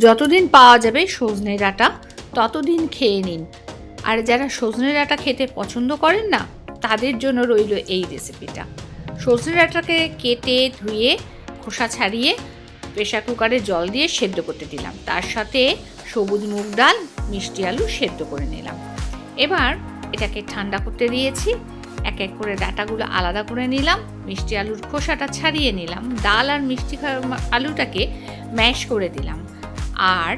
যতদিন পাওয়া যাবে সজনে ডাঁটা ততদিন খেয়ে নিন। আর যারা সজনে ডাঁটা খেতে পছন্দ করেন না, তাদের জন্য রইল এই রেসিপিটা। সজনে ডাঁটাকে কেটে ধুয়ে খোসা ছাড়িয়ে প্রেশার কুকারে জল দিয়ে সেদ্ধ করতে দিলাম। তার সাথে সবুজ মুগ ডাল, মিষ্টি আলু সেদ্ধ করে নিলাম। এবার এটাকে ঠান্ডা করতে দিয়েছি। এক এক করে ডাঁটাগুলো আলাদা করে নিলাম, মিষ্টি আলুর খোসাটা ছাড়িয়ে নিলাম, ডাল আর মিষ্টি আলুটাকে ম্যাশ করে দিলাম। আর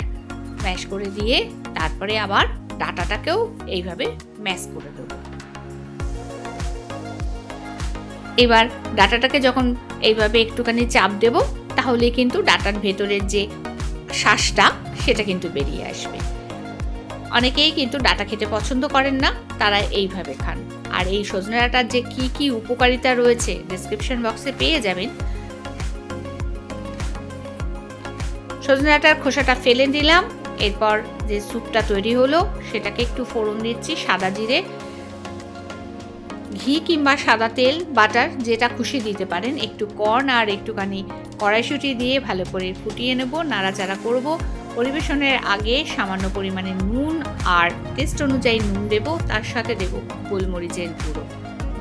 ম্যাশ করে দিয়ে তারপরে আবার ডাঁটাটাকেও এইভাবে ম্যাশ করে দেব। এবার ডাঁটাটাকে যখন এইভাবে একটুখানি চাপ দেব, তাহলে কিন্তু ডাঁটার ভেতরের যে শাঁসটা সেটা কিন্তু বেরিয়ে আসবে। অনেকেই কিন্তু ডাঁটা খেতে পছন্দ করেন না, তারা এইভাবে খান। আর এই সজনে ডাঁটার যে কি কি উপকারিতা রয়েছে ডেসক্রিপশন বক্সে পেয়ে যাবেন। সজনে ডাঁটার খোসাটা ফেলে দিলাম। এরপর যে স্যুপটা তৈরি হলো সেটাকে একটু ফোড়ন দিচ্ছি সাদা জিরে, ঘি কিংবা সাদা তেল, বাটার যেটা খুশি দিতে পারেন। একটু কর্ন আর একটুখানি কড়াইশুঁটি দিয়ে ভালো করে ফুটিয়ে নেব, নাড়াচাড়া করব। পরিবেশনের আগে সামান্য পরিমাণে নুন আর টেস্ট অনুযায়ী নুন দেব, তার সাথে দেব গোলমরিচের গুঁড়ো।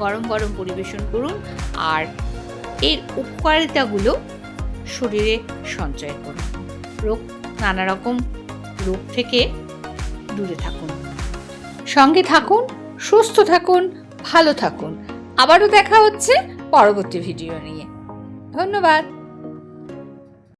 গরম গরম পরিবেশন করুন আর এর উপকারিতাগুলো শরীরে সঞ্চয় করুন। নানা রকম রোগ থেকে দূরে থাকুন। সঙ্গে থাকুন, সুস্থ থাকুন, ভালো থাকুন। আবারও দেখা হচ্ছে পরবর্তী ভিডিও নিয়ে। ধন্যবাদ।